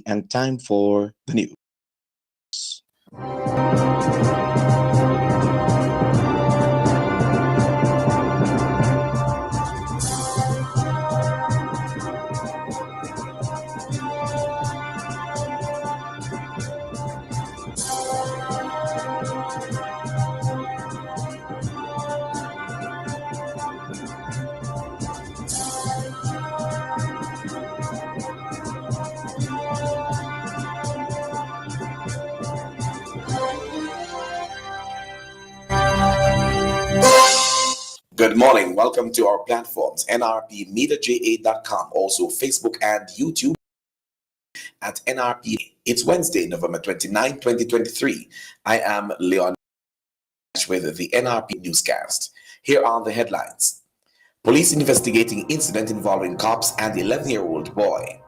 and time for the news. Good morning. Welcome to our platforms, nrpmediaja.com, also Facebook and YouTube at NRP. It's Wednesday, November 29, 2023. I am Leon Nash with the NRP Newscast. Here are the headlines. Police investigating incident involving cops and 11-year-old boy.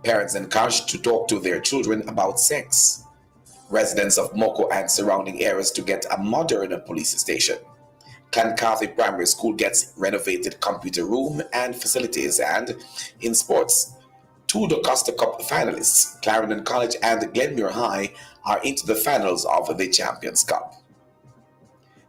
Parents encouraged to talk to their children about sex. Residents of Moko and surrounding areas to get a modern police station. Clancarthy Primary School gets renovated computer room and facilities. And in sports, two DeCosta Cup finalists, Clarendon College and Glenmuir High, are into the finals of the Champions Cup.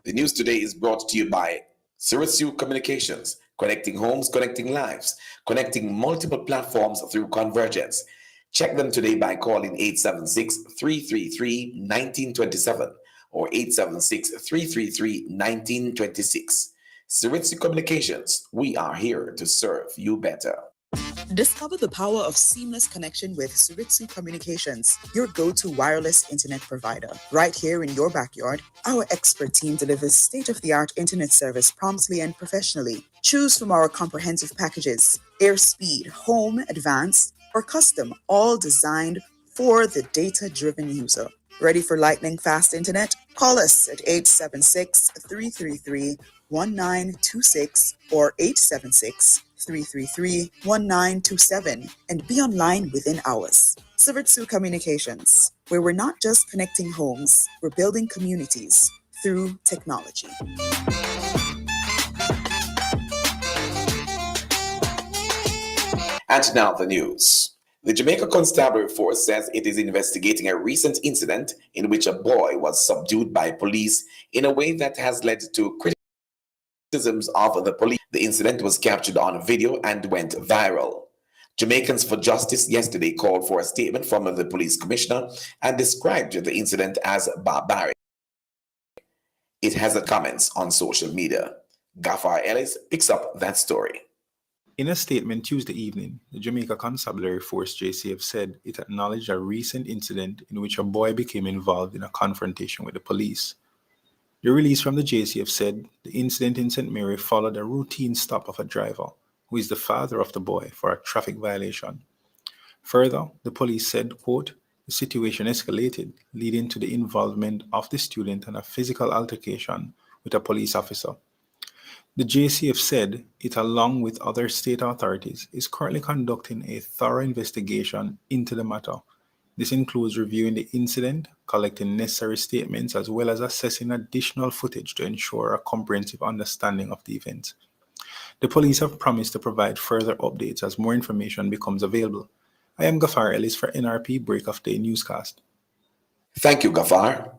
The news today is brought to you by Suritsu Communications, connecting homes, connecting lives, connecting multiple platforms through convergence. Check them today by calling 876-333-1927 or 876-333-1926. Suritsu Communications, we are here to serve you better. Discover the power of seamless connection with Suritsu Communications, your go-to wireless internet provider. Right here in your backyard, our expert team delivers state-of-the-art internet service promptly and professionally. Choose from our comprehensive packages: AirSpeed, Home, Advanced, or Custom, all designed for the data-driven user. Ready for lightning-fast internet? Call us at 876-333-1926 or 876-333-1927 and be online within hours. Suritsu Communications, where we're not just connecting homes, we're building communities through technology. And now the news. The Jamaica Constabulary Force says it is investigating a recent incident in which a boy was subdued by police in a way that has led to criticisms of the police. The incident was captured on video and went viral. Jamaicans for Justice yesterday called for a statement from the police commissioner and described the incident as barbaric. It has comments on social media. Gafar Ellis picks up that story. In a statement Tuesday evening, the Jamaica Constabulary Force JCF said it acknowledged a recent incident in which a boy became involved in a confrontation with the police. The release from the JCF said the incident in St. Mary followed a routine stop of a driver, who is the father of the boy, for a traffic violation. Further, the police said, quote, the situation escalated, leading to the involvement of the student in a physical altercation with a police officer. The JCF said it, along with other state authorities, is currently conducting a thorough investigation into the matter. This includes reviewing the incident, collecting necessary statements, as well as assessing additional footage to ensure a comprehensive understanding of the event. The police have promised to provide further updates as more information becomes available. I am Gafar Ellis for NRP Break of Day Newscast. Thank you, Gafar.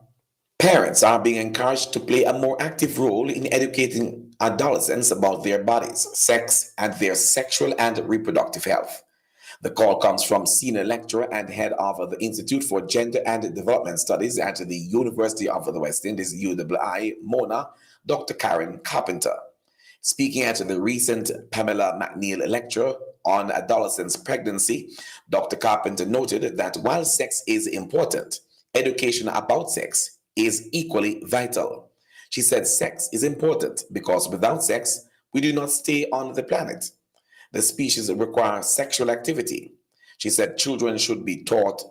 Parents are being encouraged to play a more active role in educating adolescents about their bodies, sex, and their sexual and reproductive health. The call comes from senior lecturer and head of the Institute for Gender and Development Studies at the University of the West Indies, UWI, Mona, Dr. Karen Carpenter. Speaking at the recent Pamela McNeil lecture on adolescents' pregnancy, Dr. Carpenter noted that while sex is important, education about sex is equally vital. She said sex is important because without sex, we do not stay on the planet. The species requires sexual activity. She said children should be taught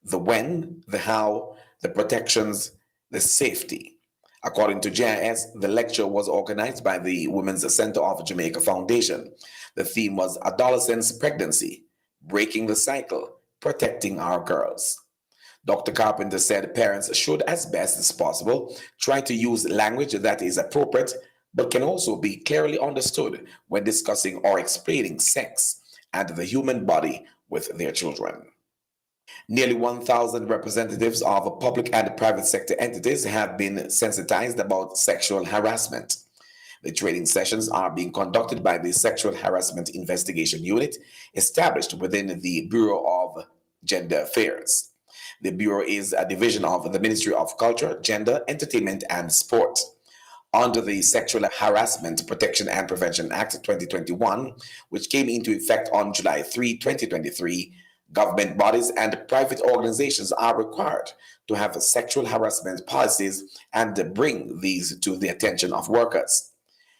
the when, the how, the protections, the safety. According to JIS, the lecture was organized by the Women's Center of Jamaica Foundation. The theme was Adolescents' Pregnancy, Breaking the Cycle, Protecting Our Girls. Dr. Carpenter said parents should, as best as possible, try to use language that is appropriate but can also be clearly understood when discussing or explaining sex and the human body with their children. Nearly 1,000 representatives of public and private sector entities have been sensitized about sexual harassment. The training sessions are being conducted by the Sexual Harassment Investigation Unit established within the Bureau of Gender Affairs. The Bureau is a division of the Ministry of Culture, Gender, Entertainment, and Sport. Under the Sexual Harassment Protection and Prevention Act 2021, which came into effect on July 3, 2023, government bodies and private organizations are required to have sexual harassment policies and bring these to the attention of workers.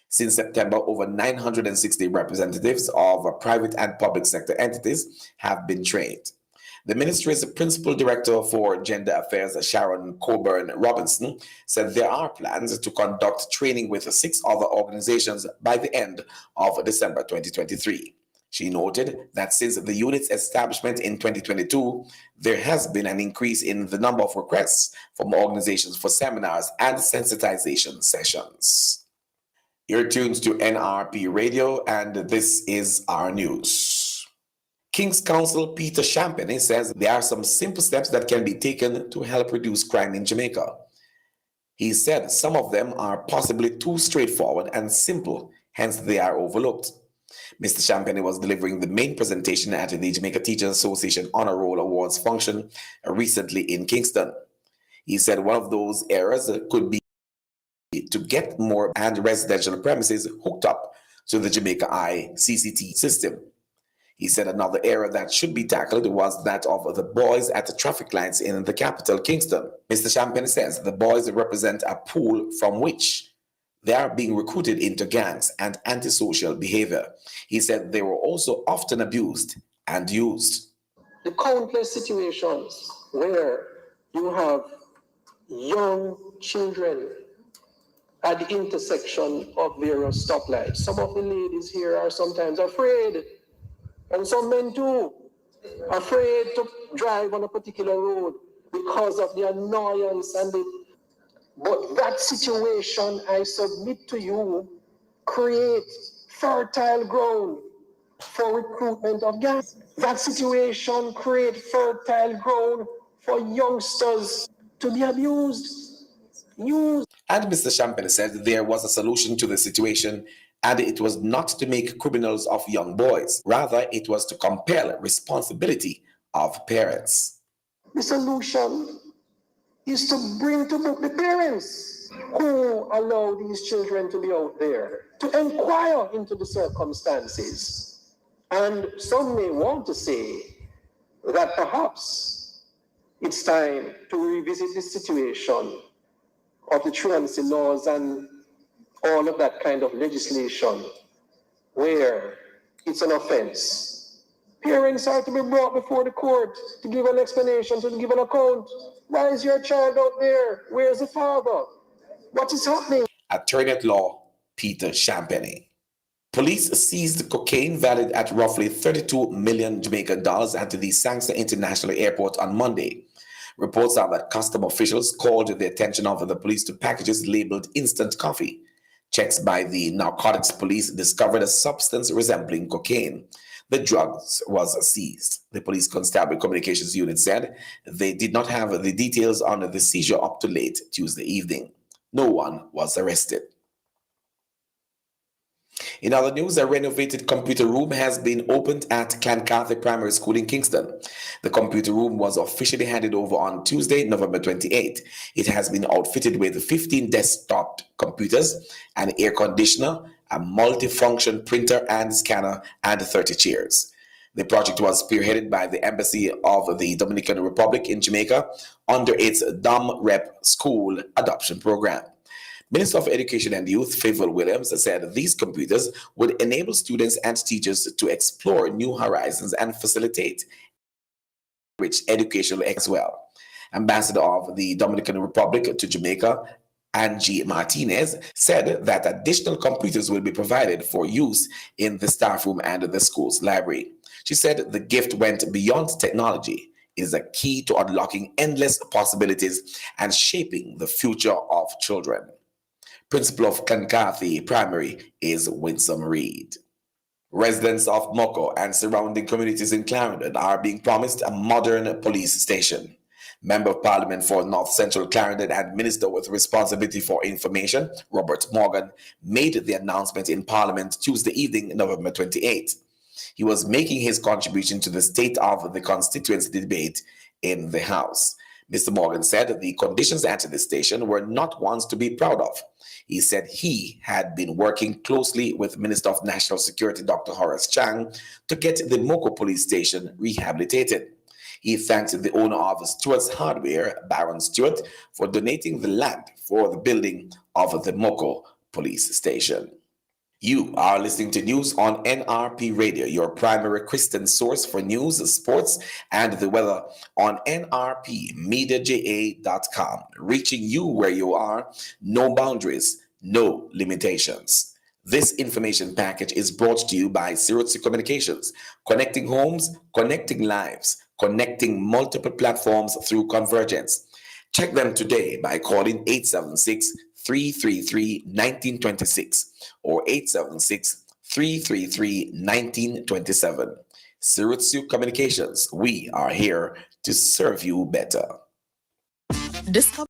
Since September, over 960 representatives of private and public sector entities have been trained. The ministry's principal director for gender affairs, Sharon Coburn Robinson, said there are plans to conduct training with 6 other organizations by the end of December 2023. She noted that since the unit's establishment in 2022, there has been an increase in the number of requests from organizations for seminars and sensitization sessions. You're tuned to NRP Radio, and this is our news. King's Counsel Peter Champagne says there are some simple steps that can be taken to help reduce crime in Jamaica. He said some of them are possibly too straightforward and simple, hence they are overlooked. Mr. Champagne was delivering the main presentation at the Jamaica Teachers Association Honor Roll Awards function recently in Kingston. He said one of those areas could be to get more and residential premises hooked up to the Jamaica Eye CCT system. He said another area that should be tackled was that of the boys at the traffic lights in the capital, Kingston. Mr. Champagne says the boys represent a pool from which they are being recruited into gangs and antisocial behavior. He said they were also often abused and used. The countless situations where you have young children at the intersection of various stoplights. Some of the ladies here are sometimes afraid, and some men too, afraid to drive on a particular road because of the annoyance and the... But that situation, I submit to you, creates fertile ground for recruitment of gangs. That situation creates fertile ground for youngsters to be abused, used. And Mr. Champagne said there was a solution to the situation, and it was not to make criminals of young boys. Rather, it was to compel responsibility of parents. The solution is to bring to book the parents who allow these children to be out there, to inquire into the circumstances. And some may want to say that perhaps it's time to revisit the situation of the truancy laws and all of that kind of legislation where it's an offense. Parents are to be brought before the court to give an explanation, to give an account. Why is your child out there? Where's the father? What is happening? Attorney at law Peter Champagne. Police seized cocaine valued at roughly 32 million Jamaican dollars at the Sangster International Airport on Monday. Reports are that custom officials called the attention of the police to packages labeled instant coffee. Checks by the narcotics police discovered a substance resembling cocaine. The drugs was seized. The police constabulary communications unit said they did not have the details on the seizure up to late Tuesday evening. No one was arrested. In other news, a renovated computer room has been opened at Clancarthy Primary School in Kingston. The computer room was officially handed over on Tuesday, November 28. It has been outfitted with 15 desktop computers, an air conditioner, a multifunction printer and scanner, and 30 chairs. The project was spearheaded by the Embassy of the Dominican Republic in Jamaica under its DomRep School Adoption Program. Minister of Education and Youth, Favor Williams, said these computers would enable students and teachers to explore new horizons and facilitate rich educational as well. Ambassador of the Dominican Republic to Jamaica, Angie Martinez, said that additional computers will be provided for use in the staff room and the school's library. She said the gift went beyond technology. It is a key to unlocking endless possibilities and shaping the future of children. Principal of Clancarthy Primary is Winsome Reed. Residents of Moko and surrounding communities in Clarendon are being promised a modern police station. Member of Parliament for North Central Clarendon and Minister with Responsibility for Information, Robert Morgan, made the announcement in Parliament Tuesday evening, November 28. He was making his contribution to the state of the constituency debate in the House. Mr. Morgan said the conditions at the station were not ones to be proud of. He said he had been working closely with Minister of National Security Dr. Horace Chang to get the Moko police station rehabilitated. He thanked the owner of Stewart's Hardware, Baron Stewart, for donating the land for the building of the Moko police station. You are listening to news on NRP Radio, your primary Christian source for news, sports, and the weather on nrpmediaja.com. Reaching you where you are, no boundaries, no limitations. This information package is brought to you by Sirotsi Communications, connecting homes, connecting lives, connecting multiple platforms through convergence. Check them today by calling 876-333-1926 or 876-333-1927. Sirutsu Communications, we are here to serve you better. Discover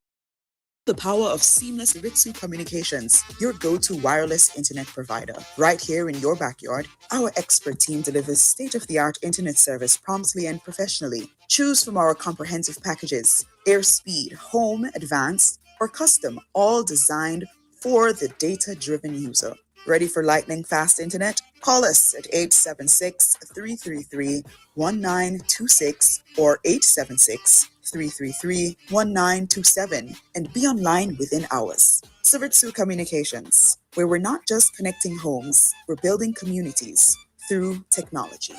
the power of seamless Ritsu Communications, your go-to wireless internet provider. Right here in your backyard, our expert team delivers state-of-the-art internet service promptly and professionally. Choose from our comprehensive packages: AirSpeed, Home, Advanced, or Custom, all designed for the data-driven user. Ready for lightning fast internet? Call us at 876-333-1926 or 876-333-1927 and be online within hours. Siritsu Communications, where we're not just connecting homes, we're building communities through technology.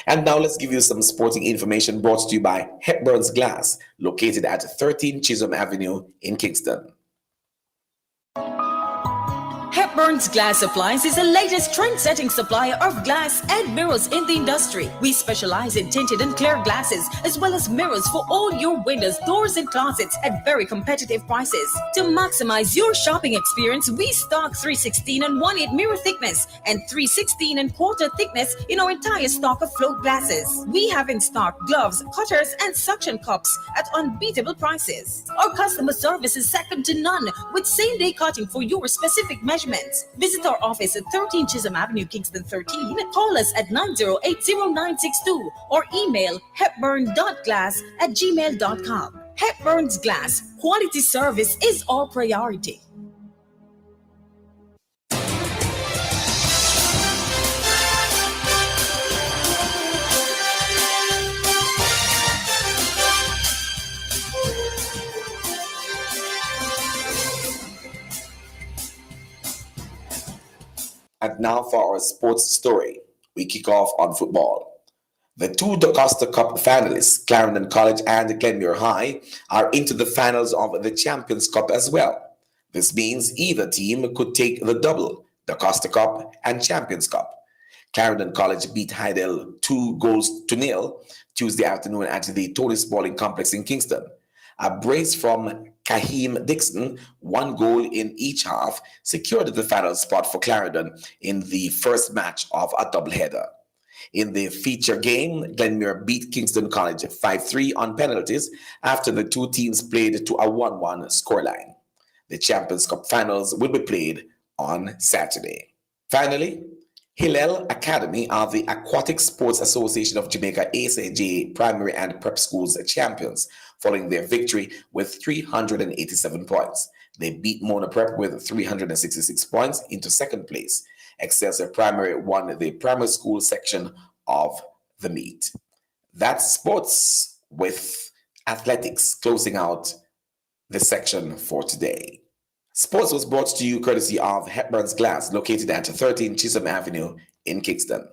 And now let's give you some sporting information brought to you by Hepburn's Glass, located at 13 Chisholm Avenue in Kingston. Hepburn's Glass Supplies is the latest trend-setting supplier of glass and mirrors in the industry. We specialize in tinted and clear glasses, as well as mirrors for all your windows, doors, and closets at very competitive prices. To maximize your shopping experience, we stock 316 and 1/8 mirror thickness and 316 and quarter thickness in our entire stock of float glasses. We have in stock gloves, cutters, and suction cups at unbeatable prices. Our customer service is second to none, with same-day cutting for your specific measurements. Visit our office at 13 Chisholm Avenue, Kingston 13. Call us at 9080962 or email hepburn.glass@gmail.com. Hepburn's Glass, quality service is our priority. And now for our sports story. We kick off on football. The two DaCosta Cup finalists, Clarendon College and Glenmuir High, are into the finals of the Champions Cup as well. This means either team could take the double, DaCosta Cup and Champions Cup. Clarendon College beat Heidel 2-0 Tuesday afternoon at the Tony Spalding Complex in Kingston. A brace from Kaheem Dixon, 1 goal in each half, secured the final spot for Clarendon in the first match of a doubleheader. In the feature game, Glenmuir beat Kingston College 5-3 on penalties after the two teams played to a 1-1 scoreline. The Champions Cup finals will be played on Saturday. Finally, Hillel Academy are the Aquatic Sports Association of Jamaica ASAJ primary and prep schools champions, following their victory with 387 points. They beat Mona Prep with 366 points into second place. Excelsior Primary won the primary school section of the meet. That's sports, with athletics closing out the section for today. Sports was brought to you courtesy of Hepburn's Glass, located at 13 Chisholm Avenue in Kingston.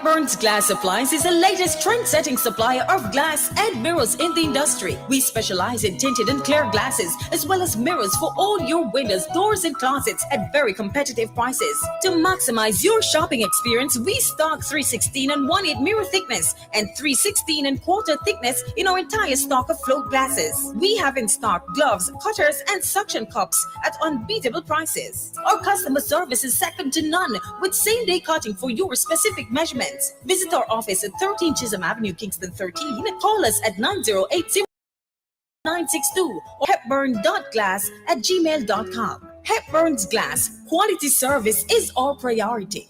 Hepburn's Glass Supplies is the latest trend-setting supplier of glass and mirrors in the industry. We specialize in tinted and clear glasses, as well as mirrors for all your windows, doors, and closets at very competitive prices. To maximize your shopping experience, we stock 316 and 1/8 mirror thickness and 316 and quarter thickness in our entire stock of float glasses. We have in stock gloves, cutters, and suction cups at unbeatable prices. Our customer service is second to none, with same-day cutting for your specific measurements. Visit our office at 13 Chisholm Avenue, Kingston 13. Call us at 908-0962 or hepburn.glass@gmail.com. Hepburn's Glass, quality service is our priority.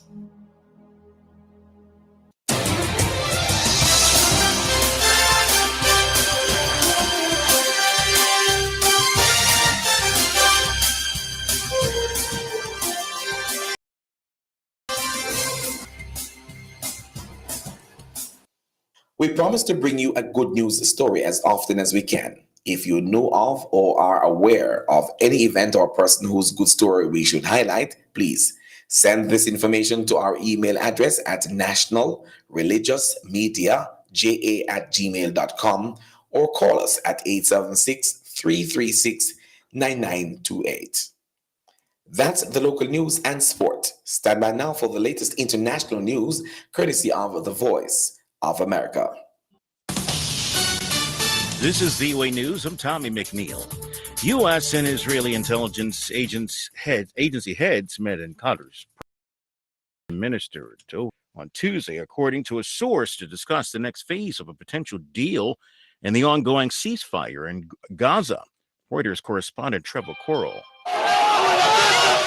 We promise to bring you a good news story as often as we can. If you know of or are aware of any event or person whose good story we should highlight, please send this information to our email address at nationalreligiousmediaja@gmail.com or call us at 876-336-9928. That's the local news and sport. Stand by now for the latest international news, courtesy of The Voice of America. This is VOA News. I'm Tommy McNeil. U.S. and Israeli intelligence agency heads met in Qatar's minister on Tuesday, according to a source, to discuss the next phase of a potential deal in the ongoing ceasefire in Gaza. Reuters correspondent Trevor Coral.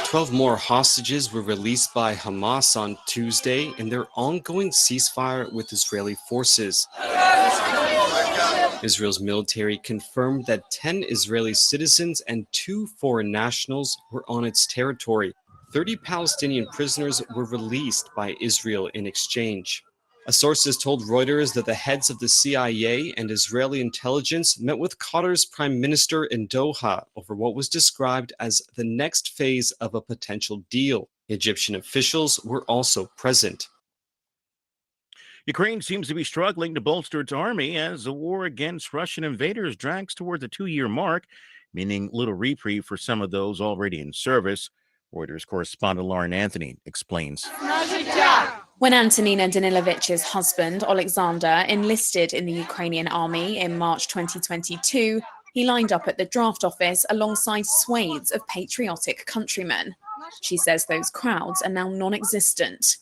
12 more hostages were released by Hamas on Tuesday in their ongoing ceasefire with Israeli forces. Israel's military confirmed that 10 Israeli citizens and 2 foreign nationals were on its territory. 30 Palestinian prisoners were released by Israel in exchange. A source has told Reuters that the heads of the CIA and Israeli intelligence met with Qatar's prime minister in Doha over what was described as the next phase of a potential deal. Egyptian officials were also present. Ukraine seems to be struggling to bolster its army as the war against Russian invaders drags toward the 2-year mark, meaning little reprieve for some of those already in service. Reuters correspondent Lauren Anthony explains. When Antonina Danilovich's husband, Alexander, enlisted in the Ukrainian army in March 2022, he lined up at the draft office alongside swathes of patriotic countrymen. She says those crowds are now non-existent.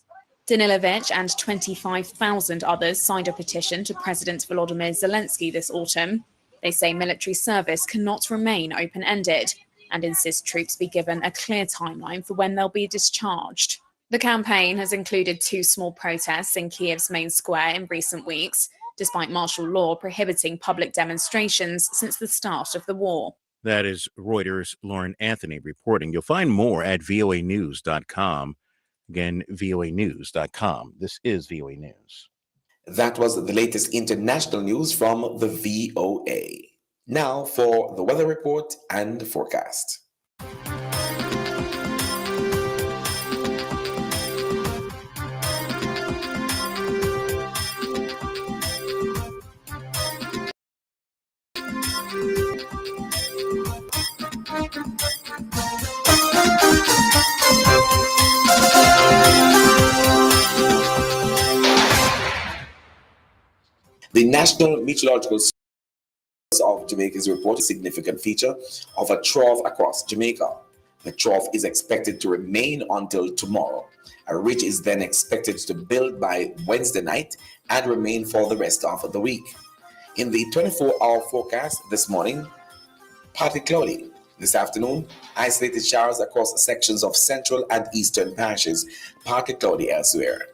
Danilovich and 25,000 others signed a petition to President Volodymyr Zelensky this autumn. They say military service cannot remain open-ended and insist troops be given a clear timeline for when they'll be discharged. The campaign has included 2 small protests in Kiev's main square in recent weeks, despite martial law prohibiting public demonstrations since the start of the war. That is Reuters' Lauren Anthony reporting. You'll find more at voanews.com. Again, voanews.com. This is VOA News. That was the latest international news from the VOA. Now for the weather report and forecast. The National Meteorological Service of Jamaica's report a significant feature of a trough across Jamaica. The trough is expected to remain until tomorrow. A ridge is then expected to build by Wednesday night and remain for the rest of the week. In the 24-hour forecast this morning, partly cloudy. This afternoon, isolated showers across sections of central and eastern parishes, partly cloudy elsewhere.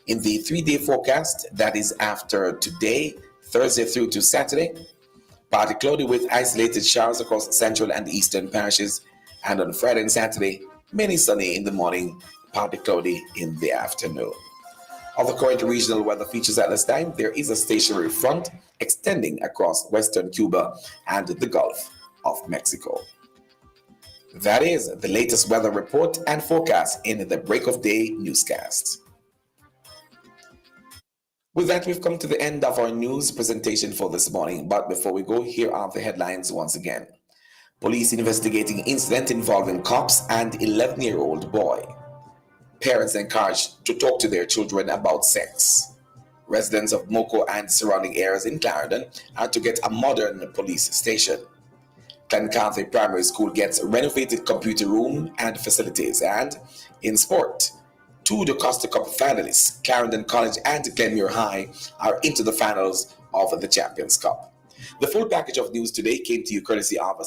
In the 3-day forecast, that is after today, Thursday through to Saturday, partly cloudy with isolated showers across central and eastern parishes, and on Friday and Saturday, mainly sunny in the morning, partly cloudy in the afternoon. Of the current regional weather features at this time, there is a stationary front extending across western Cuba and the Gulf of Mexico. That is the latest weather report and forecast in the Break of Day newscast. With that, we've come to the end of our news presentation for this morning. But before we go, here are the headlines once again. Police investigating incident involving cops and 11-year-old boy. Parents encouraged to talk to their children about sex. Residents of Moko and surrounding areas in Clarendon are to get a modern police station. Clancarthy Primary School gets a renovated computer room and facilities. And in sport, two the Costa Cup finalists, Clarendon College and Glenmuir High, are into the finals of the Champions Cup. The full package of news today came to you courtesy of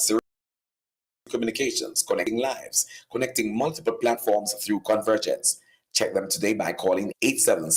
Communications, connecting lives, connecting multiple platforms through convergence. Check them today by calling 877